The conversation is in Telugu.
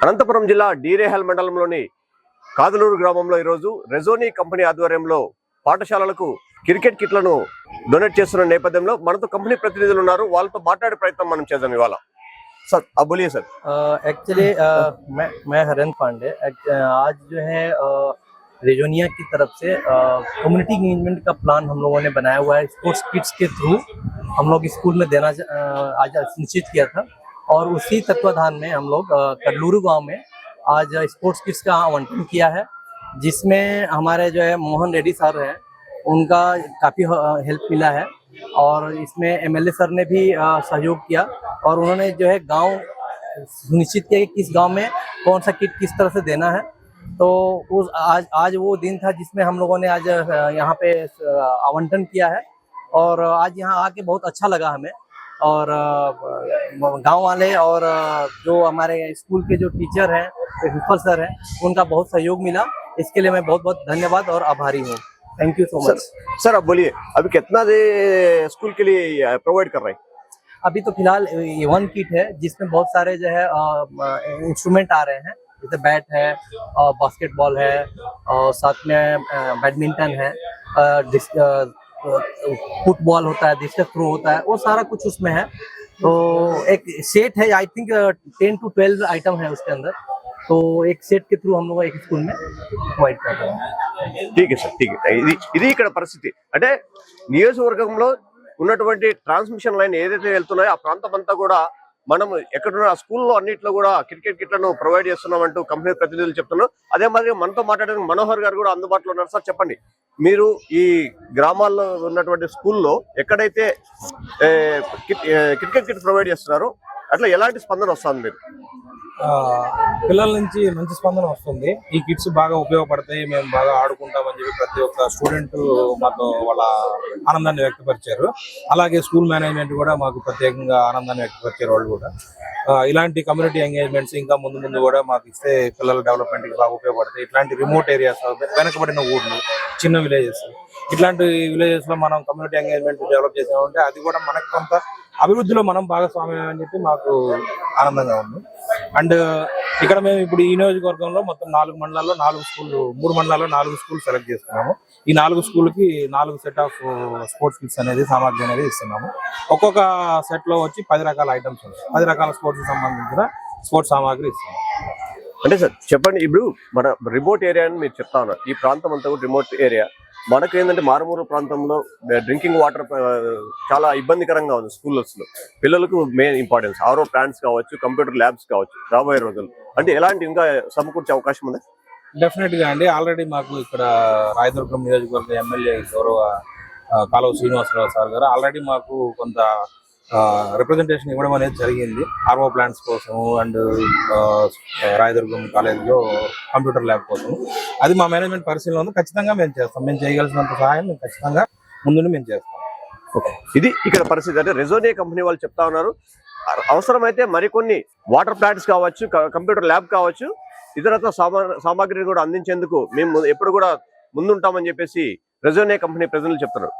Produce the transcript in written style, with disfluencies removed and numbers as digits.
అనంతపురం జిల్లా డీరేహల్ మండలంలోని కాదలూరు గ్రామంలో ఈరోజు రెజోనీ కంపెనీ ఆధ్వర్యంలో పాఠశాలలకు క్రికెట్ కిట్లను డొనేట్ చేస్తున్న నేపథ్యంలో మనతో కంపెనీ ప్రతినిధులు ఉన్నారు. వాళ్ళతో మాట్లాడే ప్రయత్నం మనం చేద్దాం ఇవాళ. सर आप बोलिए सर. एक्चुअली मैं हरेंद्र पांडे. आज जो है रेजोनिया की तरफ से कम्युनिटी इंगेजमेंट का प्लान हम लोगों ने बनाया हुआ है. स्पोर्ट्स किट्स के थ्रू हम लोग स्कूल में देना आज निश्चित किया था और उसी तत्वाधान में हम लोग कडलूरू गांव में आज स्पोर्ट्स किट्स का आवंटन किया है, जिसमें हमारे जो है मोहन रेड्डी सर हैं, उनका काफ़ी हेल्प मिला है और इसमें एमएलए सर ने भी सहयोग किया और उन्होंने जो है गांव सुनिश्चित किया कि किस गांव में कौन सा किट किस तरह से देना है. तो उस आज वो दिन था जिसमें हम लोगों ने आज यहाँ पे आवंटन किया है और आज यहाँ आके बहुत अच्छा लगा हमें. और गांव वाले और जो हमारे स्कूल के जो टीचर हैं, प्रिंसिपल सर हैं, उनका बहुत सहयोग मिला. इसके लिए मैं बहुत बहुत धन्यवाद और आभारी हूँ. Thank you so much. Sir आप बोलिए, अभी कितना दे स्कूल के लिए प्रोवाइड कर रहे हैं? अभी तो फिलहाल वन किट है जिसमें बहुत सारे जो है इंस्ट्रूमेंट आ रहे हैं, जैसे बैट है, बास्केटबॉल है और साथ में बैडमिंटन है, फुटबॉल होता है, डिस्कस थ्रो होता है, वो सारा कुछ उसमें है. तो एक सेट है, आई थिंक 10 to 12 आइटम है उसके अंदर. तो एक सेट के थ्रू हम लोग एक स्कूल में प्रोवाइड कर रहे हैं. ठीक है सर, ठीक है. ఇది ఇక్కడ పరిస్థితి అంటే నియోజకవర్గంలో ఉన్నటువంటి ట్రాన్స్మిషన్ లైన్ ఏదైతే వెళ్తున్నాయో ఆ ప్రాంతం అంతా కూడా మనం ఎక్కడున్న స్కూల్లో అన్నింటిలో కూడా క్రికెట్ కిట్లను ప్రొవైడ్ చేస్తున్నామంటూ కంపెనీ ప్రతినిధులు చెప్తున్నారు. అదే మాదిరిగా మనతో మాట్లాడడానికి మనోహర్ గారు కూడా అందుబాటులో ఉన్నారు. సార్ చెప్పండి, మీరు ఈ గ్రామాల్లో ఉన్నటువంటి స్కూల్లో ఎక్కడైతే క్రికెట్ కిట్ ప్రొవైడ్ చేస్తున్నారో అట్లా ఎలాంటి స్పందన వస్తుంది? మీరు పిల్లల నుంచి మంచి స్పందన వస్తుంది. ఈ కిట్స్ బాగా ఉపయోగపడతాయి, మేము బాగా ఆడుకుంటామని చెప్పి ప్రతి ఒక్క స్టూడెంట్ మాతో వాళ్ళ ఆనందాన్ని వ్యక్తపరిచారు. అలాగే స్కూల్ మేనేజ్మెంట్ కూడా మాకు ప్రత్యేకంగా ఆనందాన్ని వ్యక్తపరిచారు. వాళ్ళు కూడా ఇలాంటి కమ్యూనిటీ ఎంగేజ్మెంట్స్ ఇంకా ముందు ముందు కూడా మాకు ఇస్తే పిల్లల డెవలప్మెంట్ కి బాగా ఉపయోగపడతాయి. ఇట్లాంటి రిమోట్ ఏరియాస్, వెనకబడిన ఊర్లు, చిన్న విలేజెస్, ఇట్లాంటి విలేజెస్ లో మనం కమ్యూనిటీ ఎంగేజ్మెంట్ డెవలప్ చేసామంటే అది కూడా మనకు కొంత అభివృద్ధిలో మనం భాగస్వామ్యం అని చెప్పి మాకు ఆనందంగా ఉంది. అండ్ ఇక్కడ మేము ఇప్పుడు ఈ నియోజకవర్గంలో మొత్తం 4 మండలాల్లో 4 స్కూళ్ళు, 3 మండలాల్లో 4 స్కూల్ సెలెక్ట్ చేసుకున్నాము. ఈ 4 స్కూల్కి 4 సెట్ ఆఫ్ స్పోర్ట్స్ కిట్స్ అనేది, సామాగ్రి అనేది ఇస్తున్నాము. ఒక్కొక్క సెట్ లో వచ్చి 10 రకాల ఐటమ్స్ ఉన్నాయి. 10 రకాల స్పోర్ట్స్ సంబంధించిన స్పోర్ట్స్ సామాగ్రి ఇస్తున్నాము. అంటే సార్ చెప్పండి, ఇప్పుడు మన రిమోట్ ఏరియా అని మీరు చెప్తా ఉన్నారు. ఈ ప్రాంతం అంతా కూడా రిమోట్ ఏరియా. మనకు ఏంటంటే మారుమూరు ప్రాంతంలో డ్రింకింగ్ వాటర్ చాలా ఇబ్బందికరంగా ఉంది. స్కూల్స్లో పిల్లలకు మెయిన్ ఇంపార్టెన్స్ ఆరో ప్లాంట్స్ కావచ్చు, కంప్యూటర్ ల్యాబ్స్ కావచ్చు. రాబోయే రోజులు అంటే ఎలాంటి ఇంకా సమకూర్చే అవకాశం ఉంది? డెఫినెట్ గా అండి. ఆల్రెడీ మాకు ఇక్కడ రాయదుర్గం నియోజకవర్గ ఎమ్మెల్యే గౌరవ కాలువ శ్రీనివాసరావు సార్ గారు ఆల్రెడీ మాకు కొంత రిప్రజెంటేషన్ ఇవ్వడం అనేది జరిగింది. ఆర్ఓ ప్లాంట్స్ కోసం అండ్ రాయదుర్గం కాలేజీలో కంప్యూటర్ ల్యాబ్ కోసం. అది మా మేనేజ్మెంట్ పరిశీలన ఉంది. ఖచ్చితంగా మేము చేస్తాం. మేము చేయగలిసినంత సహాయం మేము ఖచ్చితంగా ముందు మేము చేస్తాం. ఇది ఇక్కడ పరిస్థితి. అంటే రెజోనీ కంపెనీ వాళ్ళు చెప్తా ఉన్నారు, అవసరమైతే మరికొన్ని వాటర్ ప్లాంట్స్ కావచ్చు, కంప్యూటర్ ల్యాబ్ కావచ్చు, ఇతరత్ర సామాగ్రిని కూడా అందించేందుకు మేము ఎప్పుడు కూడా ముందుంటామని చెప్పేసి రెజోనీ కంపెనీ ప్రజలు చెప్తున్నారు.